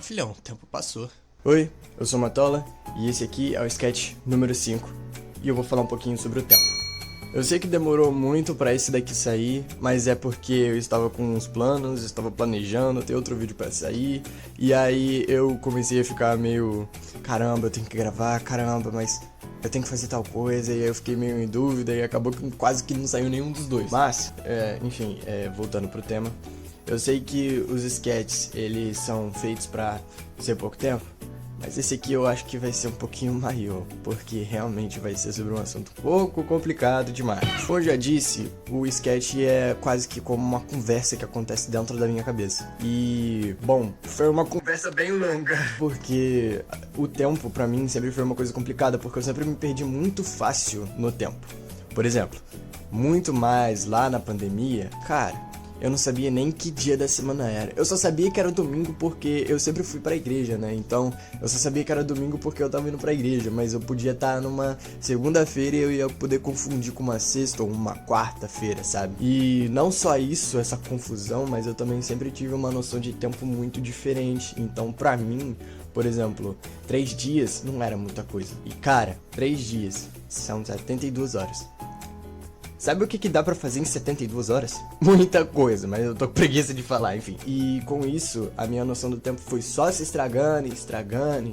filhão, o tempo passou. Oi, eu sou Matola e esse aqui é o sketch número 5 e eu vou falar um pouquinho sobre o tempo. Eu sei que demorou muito pra esse daqui sair, mas é porque eu estava com uns planos, estava planejando ter outro vídeo pra sair, e aí eu comecei a ficar meio, caramba, eu tenho que gravar, caramba, mas eu tenho que fazer tal coisa, e aí eu fiquei meio em dúvida e acabou que quase que não saiu nenhum dos dois. Mas, enfim, voltando pro tema, eu sei que os sketches, eles são feitos pra ser pouco tempo, mas esse aqui eu acho que vai ser um pouquinho maior, porque realmente vai ser sobre um assunto um pouco complicado demais. Como eu já disse, o sketch é quase que como uma conversa que acontece dentro da minha cabeça. E, bom, foi uma conversa bem longa, porque o tempo pra mim sempre foi uma coisa complicada, porque eu sempre me perdi muito fácil no tempo. Por exemplo, muito mais lá na pandemia, cara, eu não sabia nem que dia da semana era. Eu só sabia que era domingo porque eu sempre fui pra igreja, né? Então, eu só sabia que era domingo porque eu tava indo pra igreja. Mas eu podia estar numa segunda-feira e eu ia poder confundir com uma sexta ou uma quarta-feira, sabe? E não só isso, essa confusão, mas eu também sempre tive uma noção de tempo muito diferente. Então, pra mim, por exemplo, 3 dias não era muita coisa. E cara, 3 dias são 72 horas. Sabe o que dá pra fazer em 72 horas? Muita coisa, mas eu tô com preguiça de falar, enfim. E com isso, a minha noção do tempo foi só se estragando, estragando.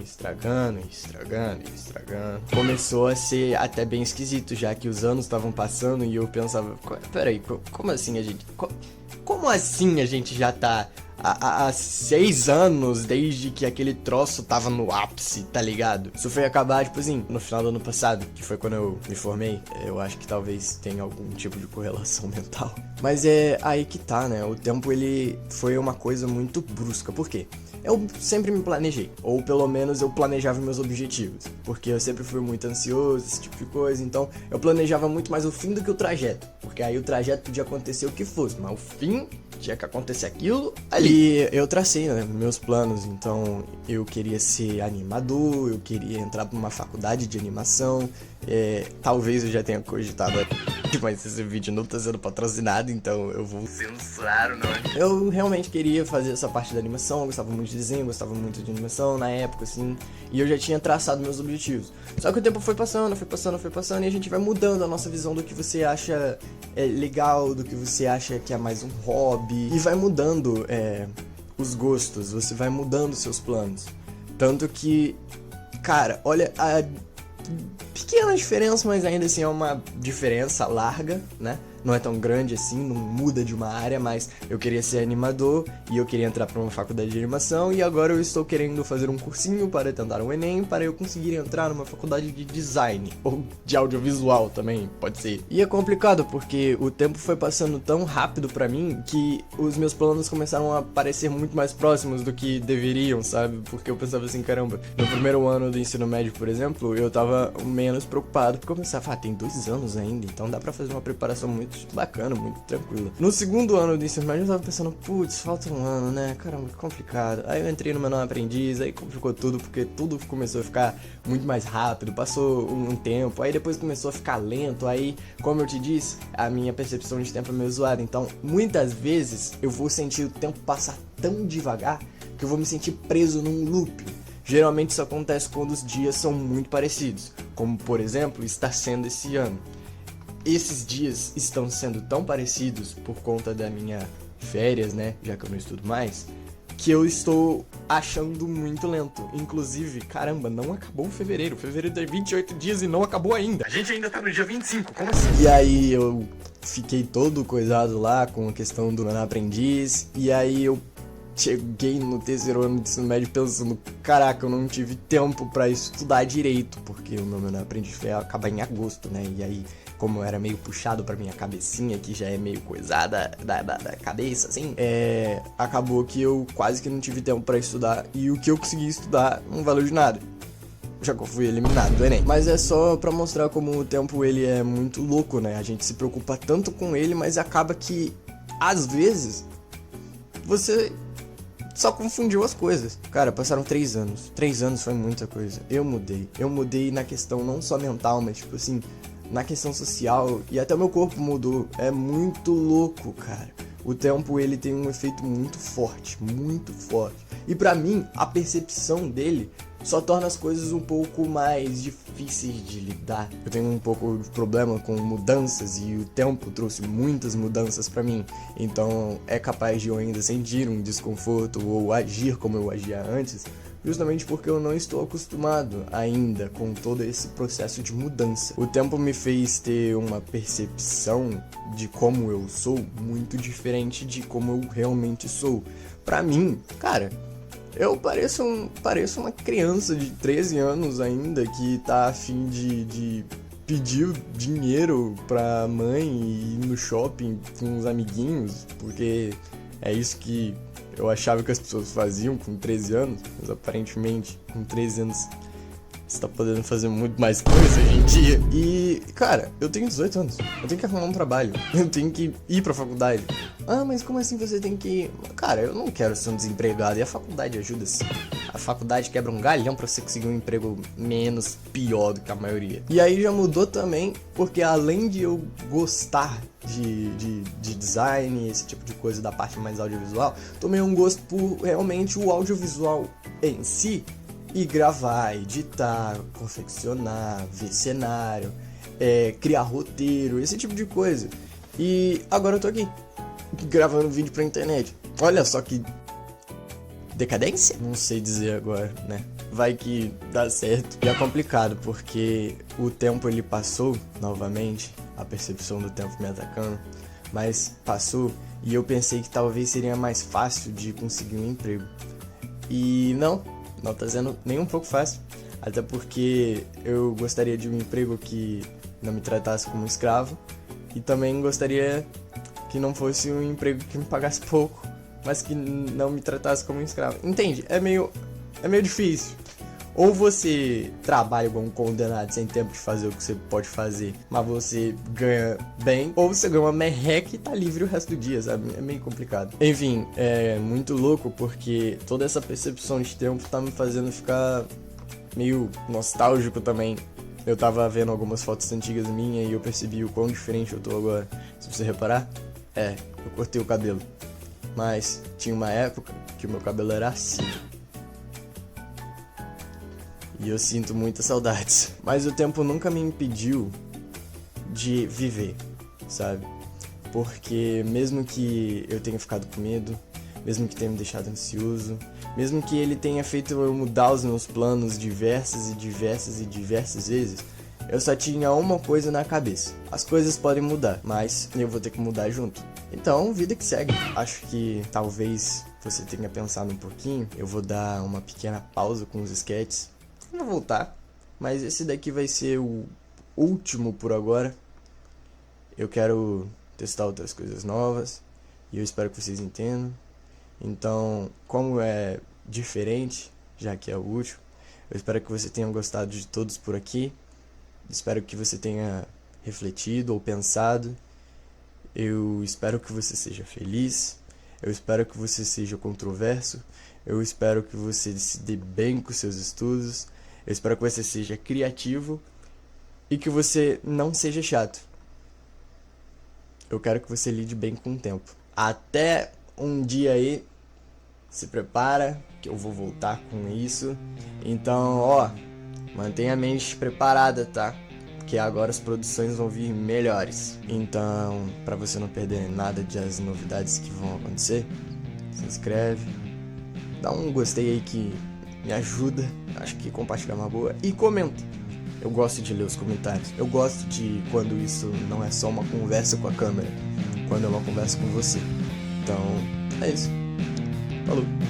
Começou a ser até bem esquisito, já que os anos estavam passando e eu pensava, peraí, como assim a gente... Como assim a gente já tá há 6 anos desde que aquele troço tava no ápice, tá ligado? Isso foi acabar, tipo assim, no final do ano passado, que foi quando eu me formei. Eu acho que talvez tenha algum tipo de correlação mental. Mas é aí que tá, né? O tempo, ele foi uma coisa muito brusca. Por quê? Eu sempre me planejei, ou pelo menos eu planejava meus objetivos, porque eu sempre fui muito ansioso, esse tipo de coisa, então eu planejava muito mais o fim do que o trajeto, porque aí o trajeto podia acontecer o que fosse, mas o fim tinha que acontecer aquilo ali. E eu tracei, né, meus planos, então eu queria ser animador, eu queria entrar pra uma faculdade de animação, talvez eu já tenha cogitado mas esse vídeo não tá sendo patrocinado, então eu vou censurar o nome. Eu realmente queria fazer essa parte da animação, eu gostava muito de desenho, gostava muito de animação na época, assim, e eu já tinha traçado meus objetivos. Só que o tempo foi passando, e a gente vai mudando a nossa visão do que você acha legal, do que você acha que é mais um hobby, e vai mudando os gostos, você vai mudando seus planos. Tanto que, cara, olha a pequena diferença, mas ainda assim é uma diferença larga, né? Não é tão grande assim, não muda de uma área, mas eu queria ser animador e eu queria entrar para uma faculdade de animação e agora eu estou querendo fazer um cursinho para tentar um Enem para eu conseguir entrar numa faculdade de design ou de audiovisual também, pode ser. E é complicado porque o tempo foi passando tão rápido para mim que os meus planos começaram a parecer muito mais próximos do que deveriam, sabe? Porque eu pensava assim, caramba, no primeiro ano do ensino médio, por exemplo, eu tava menos preocupado porque eu pensava, tem 2 anos ainda, então dá para fazer uma preparação muito bacana, muito tranquila. No segundo ano do ensino médio eu tava pensando, putz, falta um ano, né? Caramba, que complicado. Aí eu entrei no Menor Aprendiz, aí complicou tudo, porque tudo começou a ficar muito mais rápido, passou um tempo, aí depois começou a ficar lento, aí, como eu te disse, a minha percepção de tempo é meio zoada, então muitas vezes eu vou sentir o tempo passar tão devagar que eu vou me sentir preso num loop. Geralmente isso acontece quando os dias são muito parecidos, como por exemplo está sendo esse ano. Esses dias estão sendo tão parecidos por conta da minha férias, né, já que eu não estudo mais, que eu estou achando muito lento. Inclusive, caramba, não acabou fevereiro. Fevereiro tem 28 dias e não acabou ainda. A gente ainda tá no dia 25, como assim? E aí eu fiquei todo coisado lá com a questão do Menor Aprendiz, e aí eu cheguei no terceiro ano de ensino médio pensando, caraca, eu não tive tempo pra estudar direito, porque o meu Menor Aprendiz vai acabar em agosto, né, e aí, como eu era meio puxado pra minha cabecinha, que já é meio coisada da cabeça, assim, acabou que eu quase que não tive tempo pra estudar, e o que eu consegui estudar não valeu de nada, já que eu fui eliminado do Enem. Mas é só pra mostrar como o tempo, ele é muito louco, né, a gente se preocupa tanto com ele, mas acaba que, às vezes, você só confundiu as coisas. Cara, passaram 3 anos. 3 anos foi muita coisa. Eu mudei na questão não só mental, mas tipo assim, na questão social. E até o meu corpo mudou. É muito louco, cara. O tempo ele tem um efeito muito forte, muito forte. E pra mim, a percepção dele só torna as coisas um pouco mais difíceis de lidar. Eu tenho um pouco de problema com mudanças e o tempo trouxe muitas mudanças pra mim. Então é capaz de eu ainda sentir um desconforto ou agir como eu agia antes, justamente porque eu não estou acostumado ainda com todo esse processo de mudança. O tempo me fez ter uma percepção de como eu sou muito diferente de como eu realmente sou. Pra mim, cara, eu pareço uma criança de 13 anos ainda que tá a fim de pedir dinheiro pra mãe e ir no shopping com os amiguinhos, porque é isso que eu achava que as pessoas faziam com 13 anos, mas aparentemente com 13 anos você tá podendo fazer muito mais coisa hoje em dia. E, cara, eu tenho 18 anos, eu tenho que arrumar um trabalho, eu tenho que ir pra faculdade. Ah, mas como assim você tem que ir? Cara, eu não quero ser um desempregado e a faculdade ajuda sim. A faculdade quebra um galhão pra você conseguir um emprego menos pior do que a maioria. E aí já mudou também, porque além de eu gostar de design, esse tipo de coisa da parte mais audiovisual, tomei um gosto por realmente o audiovisual em si. E gravar, editar, confeccionar, ver cenário, criar roteiro, esse tipo de coisa. E agora eu tô aqui, gravando vídeo pra internet. Olha só que decadência? Não sei dizer agora, né? Vai que dá certo. E é complicado, porque o tempo ele passou, novamente, a percepção do tempo me atacando, mas passou e eu pensei que talvez seria mais fácil de conseguir um emprego. E não tá sendo nem um pouco fácil, até porque eu gostaria de um emprego que não me tratasse como escravo e também gostaria que não fosse um emprego que me pagasse pouco, mas que não me tratasse como um escravo. Entende? É meio difícil. Ou você trabalha igual um condenado sem tempo de fazer o que você pode fazer, mas você ganha bem, ou você ganha uma merreca e tá livre o resto do dia, sabe? É meio complicado. Enfim, é muito louco porque toda essa percepção de tempo tá me fazendo ficar meio nostálgico também. Eu tava vendo algumas fotos antigas minhas e eu percebi o quão diferente eu tô agora. Se você reparar, eu cortei o cabelo. Mas tinha uma época que o meu cabelo era assim. E eu sinto muitas saudades. Mas o tempo nunca me impediu de viver, sabe? Porque mesmo que eu tenha ficado com medo, mesmo que tenha me deixado ansioso, mesmo que ele tenha feito eu mudar os meus planos diversas vezes, eu só tinha uma coisa na cabeça. As coisas podem mudar, mas eu vou ter que mudar junto. Então, vida que segue. Acho que talvez você tenha pensado um pouquinho. Eu vou dar uma pequena pausa com os sketches. Vou voltar, mas esse daqui vai ser o último por agora. Eu quero testar outras coisas novas e eu espero que vocês entendam. Então, como é diferente, já que é o último, eu espero que você tenha gostado de todos por aqui. Espero que você tenha refletido ou pensado. Eu espero que você seja feliz. Eu espero que você seja controverso. Eu espero que você se dê bem com seus estudos. Eu espero que você seja criativo e que você não seja chato. Eu quero que você lide bem com o tempo. Até um dia aí, se prepara que eu vou voltar com isso. Então, mantenha a mente preparada, tá? Porque agora as produções vão vir melhores. Então, para você não perder nada das novidades que vão acontecer, se inscreve, dá um gostei aí que me ajuda, acho que compartilhar é uma boa, e comenta. Eu gosto de ler os comentários, eu gosto de quando isso não é só uma conversa com a câmera, quando é uma conversa com você. Então, é isso. Falou!